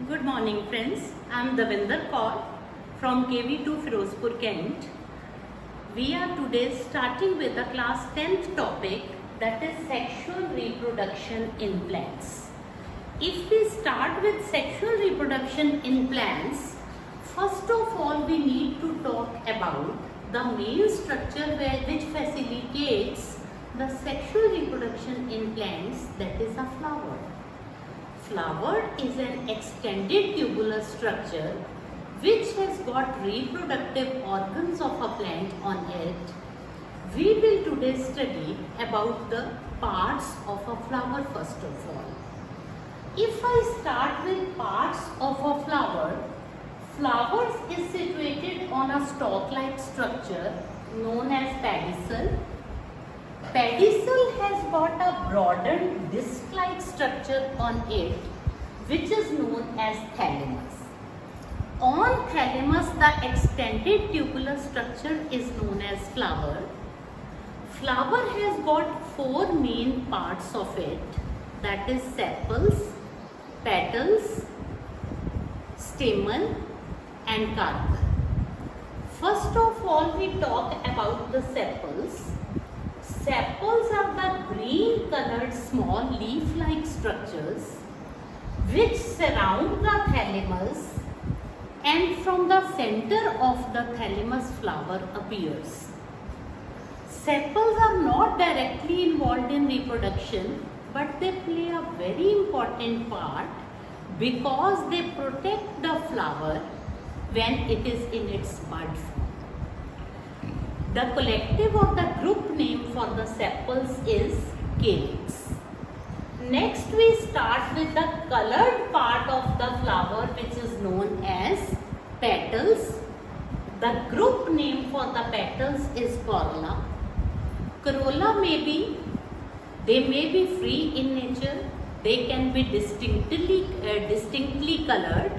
Good morning friends, I am Davinder Kaur from KV2 Firozpur Kent. We are today starting with the class 10th topic, that is sexual reproduction in plants. If we start with sexual reproduction in plants, first of all we need to talk about the main structure which facilitates the sexual reproduction in plants, that is a flower. Flower is an extended tubular structure which has got reproductive organs of a plant on it. We will today study about the parts of a flower first of all. If I start with parts of a flower, flowers is situated on a stalk-like structure known as pedicel. Pedicel has got a broadened disc-like structure on it which is known as thalamus. On thalamus, the extended tubular structure is known as flower. Flower has got four main parts of it, that is sepals, petals, stamen and carpel. First of all, we talk about the sepals. Sepals are the green colored small leaf-like structures which surround the thalamus, and from the center of the thalamus flower appears. Sepals are not directly involved in reproduction, but they play a very important part because they protect the flower when it is in its bud form. The collective or the group name for the sepals is calyx. Next we start with the colored part of the flower which is known as petals. The group name for the petals is corolla. Corolla may be free in nature. They can be distinctly colored.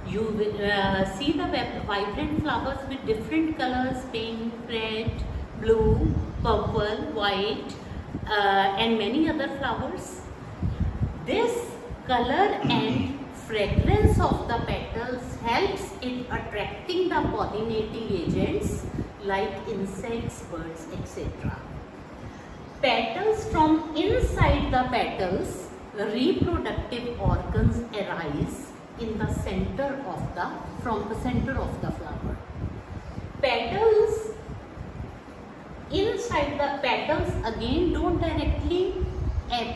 You will see the vibrant flowers with different colors, pink, red, blue, purple, white and many other flowers. This color and fragrance of the petals helps in attracting the pollinating agents like insects, birds, etc. Petals, from inside the petals, reproductive organs arise in the center of the center of the flower. Petals, inside the petals again don't directly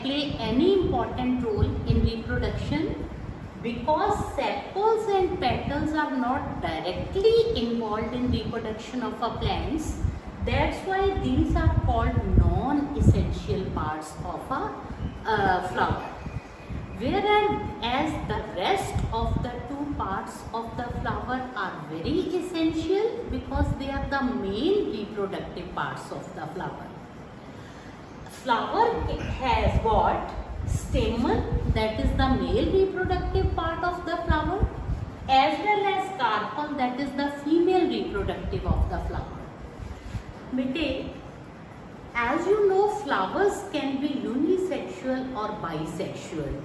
play any important role in reproduction because sepals and petals are not directly involved in reproduction of a plants. That's why these are called non-essential parts of a flower. Whereas the rest of the two parts of the flower are very essential because they are the main reproductive parts of the flower. Flower has got stamen, that is the male reproductive part of the flower, as well as carpel, that is the female reproductive of the flower. Bete, as you know, flowers can be unisexual or bisexual.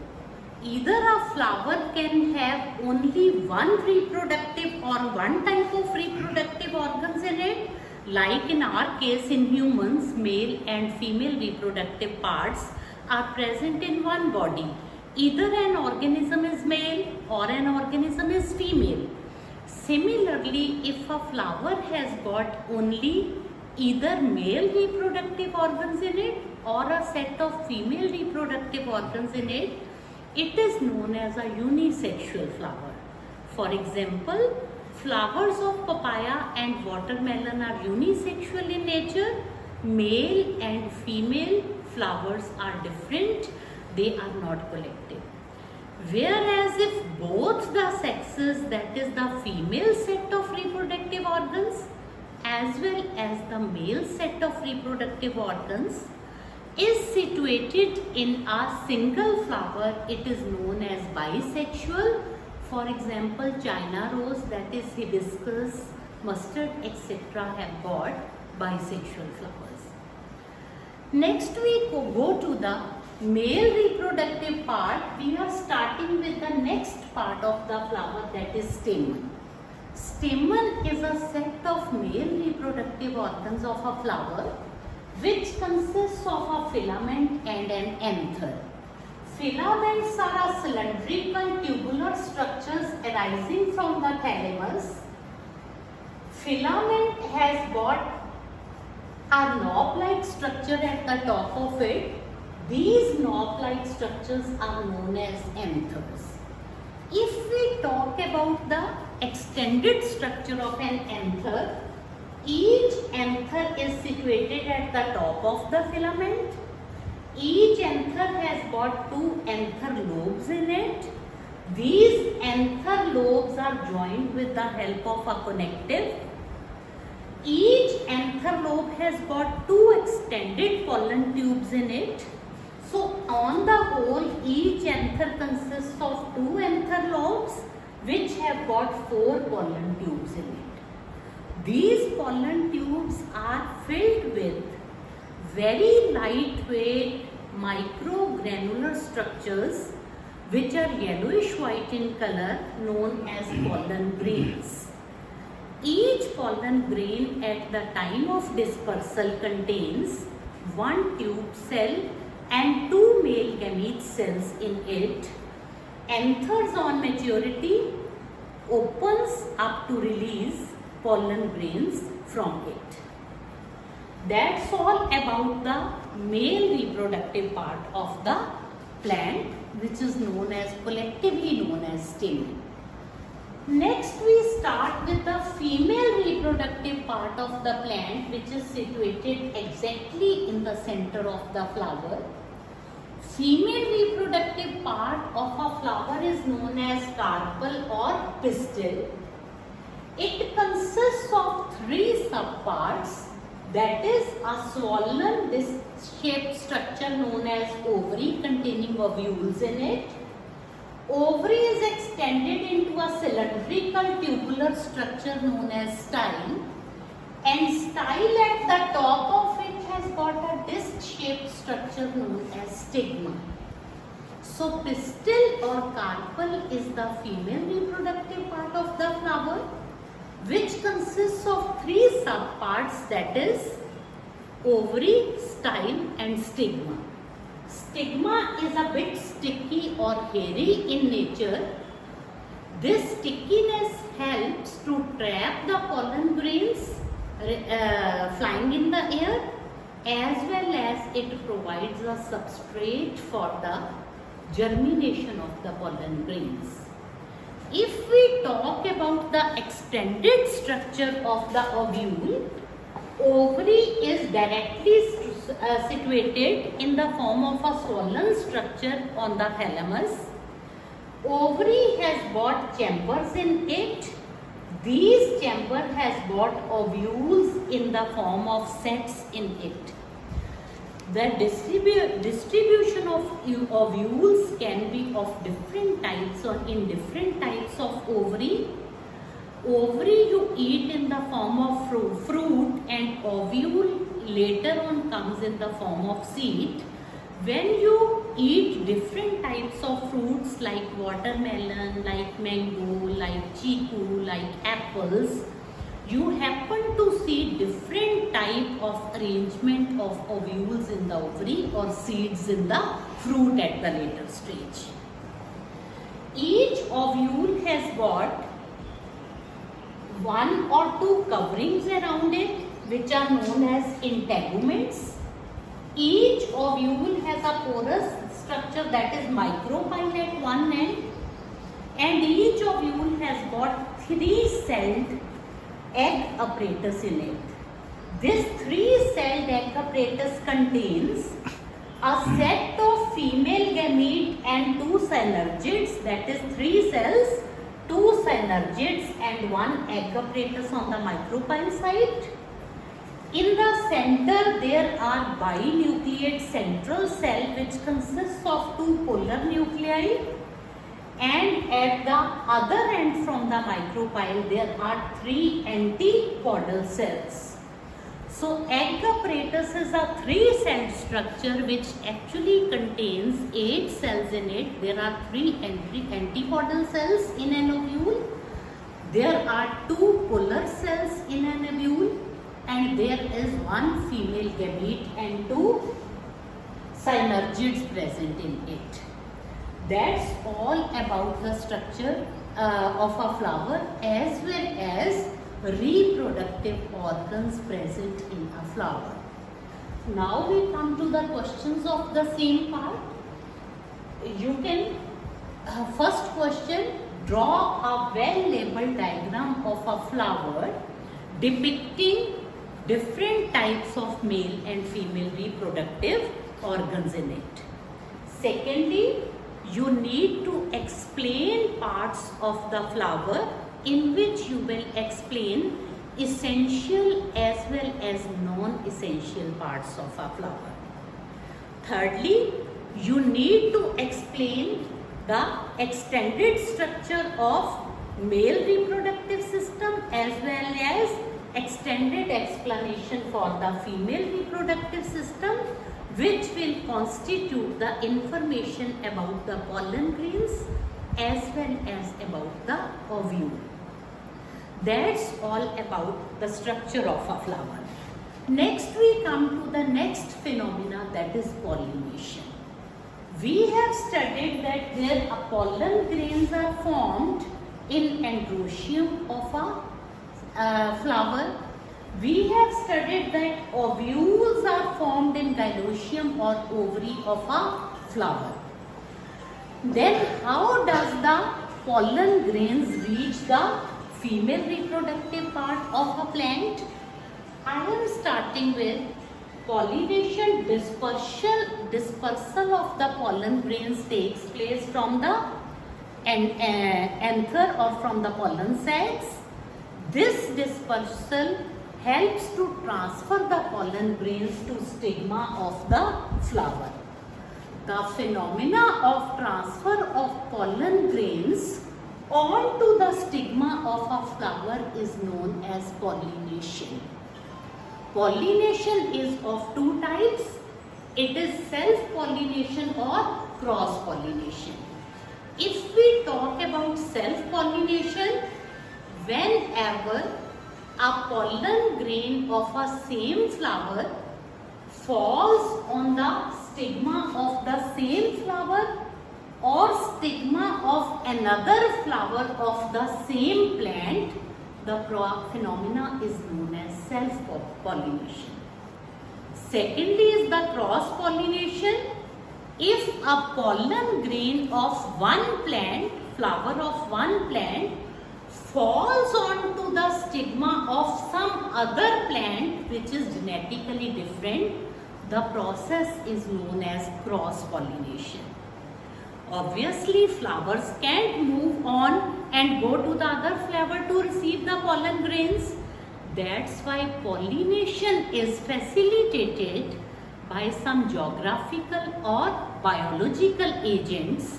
Either a flower can have only one reproductive or one type of reproductive organs in it, like in our case in humans, male and female reproductive parts are present in one body. Either an organism is male or an organism is female. Similarly, if a flower has got only either male reproductive organs in it or a set of female reproductive organs in it, it is known as a unisexual flower. For example, flowers of papaya and watermelon are unisexual in nature. Male and female flowers are different. They are not collective. Whereas if both the sexes, that is the female set of reproductive organs as well as the male set of reproductive organs is situated in a single flower, it is known as bisexual. For example, China rose, that is hibiscus, mustard, etc. have got bisexual flowers. Next we go to the male reproductive part, we are starting with the next part of the flower, that is stamen. Stamen is a set of male reproductive organs of a flower which consists of a filament and an anther. Filaments are a cylindrical tubular structures arising from the thalamus. Filament has got a knob-like structure at the top of it. These knob-like structures are known as anthers. If we talk about the extended structure of an anther, each anther is situated at the top of the filament. Each anther has got two anther lobes in it. These anther lobes are joined with the help of a connective. Each anther lobe has got two extended pollen tubes in it. So on the whole, each anther consists of two anther lobes which have got four pollen tubes in it. These pollen tubes are filled with very lightweight microgranular structures which are yellowish white in color, known as pollen grains. Each pollen grain at the time of dispersal contains one tube cell and two male gamete cells in it. Anthers on maturity opens up to release pollen grains from it. That's all about the male reproductive part of the plant, which is collectively known as stamen. Next we start with the female reproductive part of the plant, which is situated exactly in the center of the flower. Female reproductive part of a flower is known as carpel or pistil. It consists of three subparts, that is a swollen disc-shaped structure known as ovary containing ovules in it. Ovary is extended into a cylindrical tubular structure known as style, and style at the top of it has got a disc-shaped structure known as stigma. So pistil or carpel is the female reproductive part of the flower, which consists of three subparts, that is ovary, style and stigma. Stigma is a bit sticky or hairy in nature. This stickiness helps to trap the pollen grains flying in the air, as well as it provides a substrate for the germination of the pollen grains. If we talk about the extended structure of the ovule, ovary is directly situated in the form of a swollen structure on the thalamus. Ovary has got chambers in it. These chambers has got ovules in the form of sets in it. The distribution of ovules can be of different types or in different types of ovary. Ovary you eat in the form of fruit, and ovule later on comes in the form of seed. When you eat different types of fruits like watermelon, like mango, like chiku, like apples, you happen to see different type of arrangement of ovules in the ovary or seeds in the fruit at the later stage. Each ovule has got one or two coverings around it, which are known as integuments. Each ovule has a porous structure, that is micropyle at one end, and each ovule has got three-celled egg apparatus in it. This three-celled egg apparatus contains a set of female gamete and two synergids, that is three cells, two synergids and one egg apparatus on the micropyle side. In the center there are binucleate central cell which consists of two polar nuclei, and at the other end from the micropyle there are three antipodal cells. So egg apparatus is a 3-celled structure which actually contains 8 cells in it. There are 3 antipodal cells in an ovule. There are 2 polar cells in an ovule, and there is 1 female gamete and 2 synergids present in it. That's all about the structure of a flower as well as reproductive organs present in a flower. Now we come to the questions of the same part. You can, first question, draw a well-labeled diagram of a flower depicting different types of male and female reproductive organs in it. Secondly, you need to explain parts of the flower in which you will explain essential as well as non-essential parts of a flower. Thirdly, you need to explain the extended structure of male reproductive system as well as extended explanation for the female reproductive system, which will constitute the information about the pollen grains as well as about the ovule. That's all about the structure of a flower. Next we come to the next phenomena, that is pollination. We have studied that there pollen grains are formed in androecium of a flower. We have studied that ovules are formed in gynecium or ovary of a flower. Then how does the pollen grains reach the female reproductive part of a plant? I am starting with pollination. Dispersal of the pollen grains takes place from the anther or from the pollen sacs. This dispersal helps to transfer the pollen grains to stigma of the flower. The phenomena of transfer of pollen grains onto the stigma of a flower is known as pollination. Pollination is of 2 types. It is self-pollination or cross-pollination. If we talk about self-pollination, whenever a pollen grain of a same flower falls on the stigma of the same flower or stigma of another flower of the same plant, the phenomena is known as self-pollination. Secondly is the cross-pollination. If a pollen grain of one plant, flower of one plant, falls onto the stigma of some other plant which is genetically different, the process is known as cross-pollination. Obviously, flowers can't move on and go to the other flower to receive the pollen grains. That's why pollination is facilitated by some geographical or biological agents.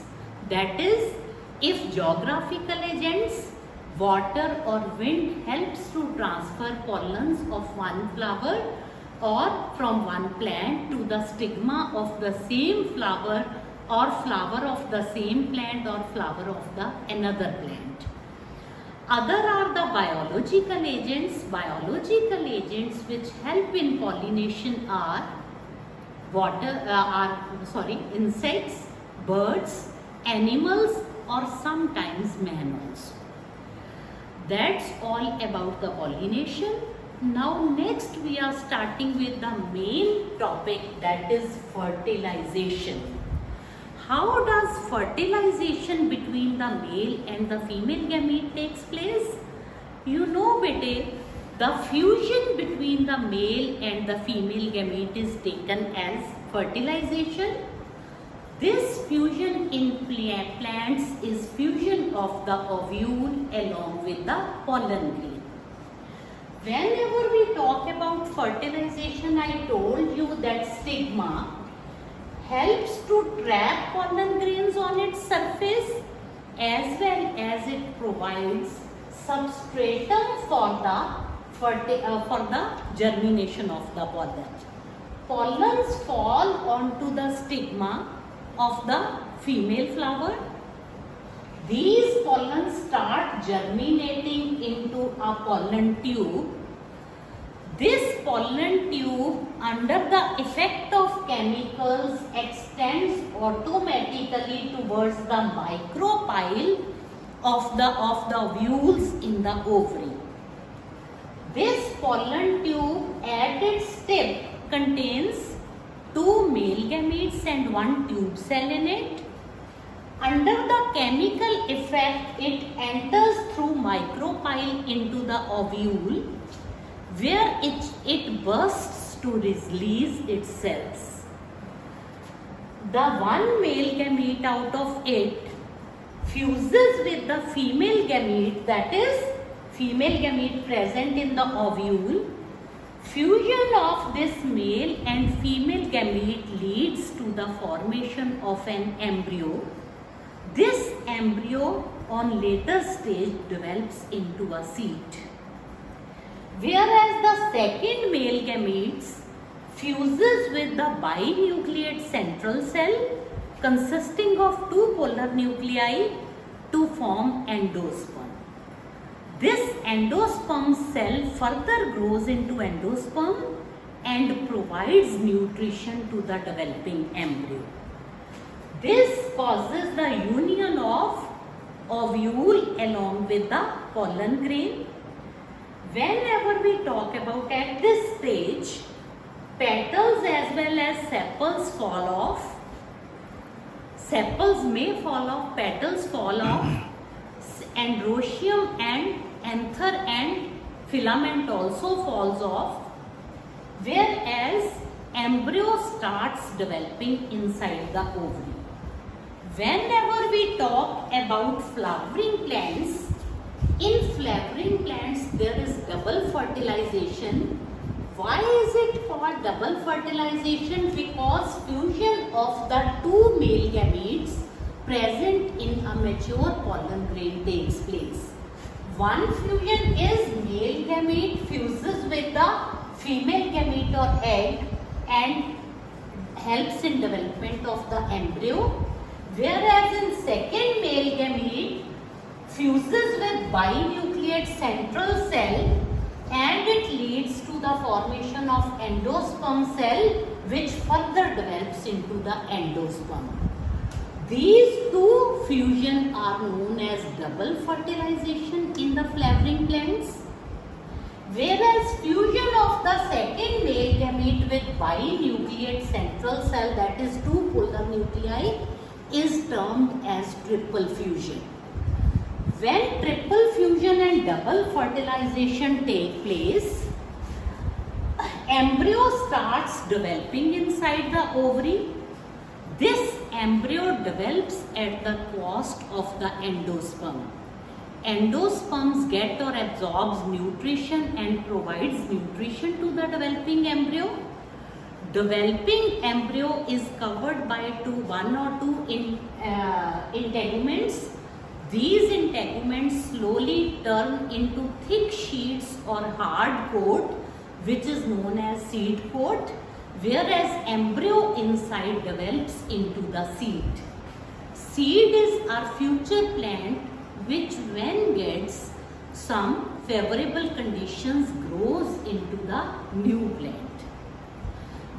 That is, if geographical agents, water or wind helps to transfer pollens of one flower or from one plant to the stigma of the same flower or flower of the same plant or flower of the another plant. Other are the biological agents. Biological agents which help in pollination are insects, birds, animals, or sometimes man also. That's all about the pollination. Now next we are starting with the main topic, that is fertilization. How does fertilization between the male and the female gamete takes place? You know, bete, the fusion between the male and the female gamete is taken as fertilization. This fusion in plants is fusion of the ovule along with the pollen grain. Whenever we talk about fertilization, I told you that stigma helps to trap pollen grains on its surface as well as it provides substratum for the for the germination of the pollen. Pollens fall onto the stigma of the female flower. These pollens start germinating into a pollen tube. This pollen tube, under the effect of chemicals, extends automatically towards the micropyle of the ovules in the ovary. This pollen tube at its tip contains 2 male gametes and 1 tube cell in it. Under the chemical effect, it enters through micropyle into the ovule, where it bursts to release its cells. The 1 male gamete out of it fuses with the female gamete, that is, female gamete present in the ovule. Fusion of this male and female gamete leads to the formation of an embryo. This embryo on later stage develops into a seed. Whereas the second male gametes fuses with the binucleate central cell consisting of 2 polar nuclei to form endosperm. This endosperm cell further grows into endosperm and provides nutrition to the developing embryo. This causes the union of ovule along with the pollen grain. Whenever we talk about at this stage, petals as well as sepals fall off. Sepals may fall off, petals fall off, androecium and anther and filament also falls off, whereas embryo starts developing inside the ovary. Whenever we talk about flowering plants, in flowering plants there is double fertilization. Why is it called double fertilization? Because fusion of the 2 male gametes present in a mature pollen grain takes place. One fusion is male gamete fuses with the female gamete or egg and helps in development of the embryo, whereas in second male gamete fuses with binucleate central cell and it leads to the formation of endosperm cell, which further develops into the endosperm. These 2 fusions are known as double fertilization in the flowering plants, whereas fusion of the second male gamete with binucleate central cell, that is 2 polar nuclei, is termed as triple fusion. When triple fusion and double fertilization take place, embryo starts developing inside the ovary. This embryo develops at the cost of the endosperm. Endosperms get or absorbs nutrition and provides nutrition to the developing embryo. Developing embryo is covered by 1 or 2 integuments. These integuments slowly turn into thick sheets or hard coat, which is known as seed coat, whereas embryo inside develops into the seed. Seed is our future plant, which when gets some favorable conditions grows into the new plant.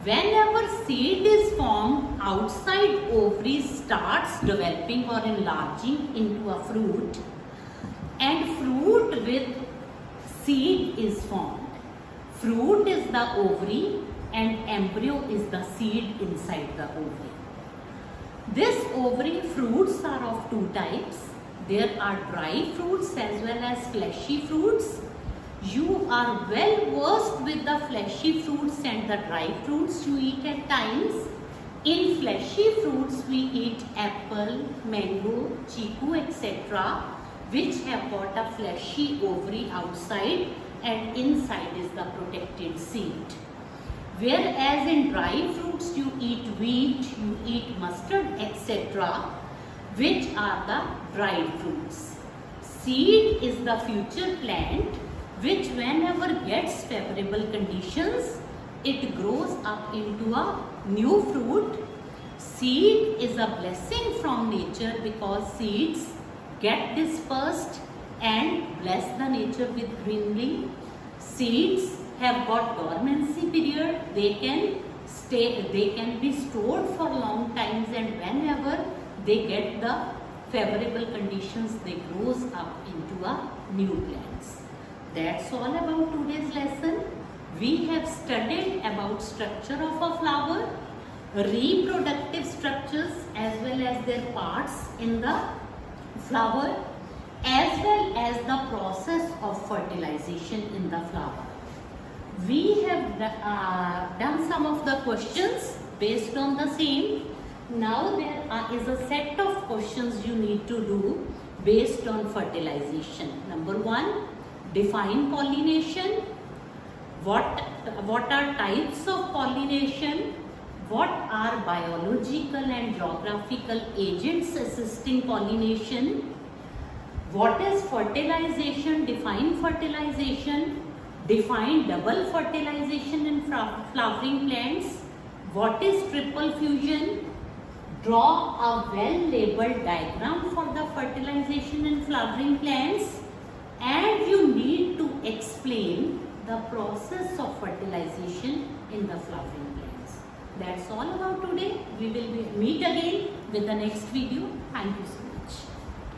Whenever seed is formed, outside ovary starts developing or enlarging into a fruit, and fruit with seed is formed. Fruit is the ovary and embryo is the seed inside the ovary. This ovary fruits are of 2 types. There are dry fruits as well as fleshy fruits. You are well versed with the fleshy fruits and the dry fruits you eat at times. In fleshy fruits we eat apple, mango, chiku, etc., which have got a fleshy ovary outside and inside is the protected seed. Whereas in dry fruits you eat wheat, you eat mustard, etc., which are the dried fruits. Seed is the future plant which whenever gets favorable conditions, it grows up into a new fruit. Seed is a blessing from nature because seeds get dispersed and bless the nature with greenery. Seeds have got dormancy period. They can be stored for long times, and whenever they get the favorable conditions, they grows up into a new plants. That's all about today's lesson. We have studied about structure of a flower, reproductive structures as well as their parts in the flower, as well as the process of fertilization in the flower. We have done some of the questions based on the same. Now there is a set of questions you need to do based on fertilization. Number 1, define pollination. What are types of pollination? What are biological and geographical agents assisting pollination? What is fertilization? Define fertilization. Define double fertilization in flowering plants. What is triple fusion? Draw a well-labeled diagram for the fertilization in flowering plants. And you need to explain the process of fertilization in the flowering plants. That's all about today. We will meet again with the next video. Thank you so much.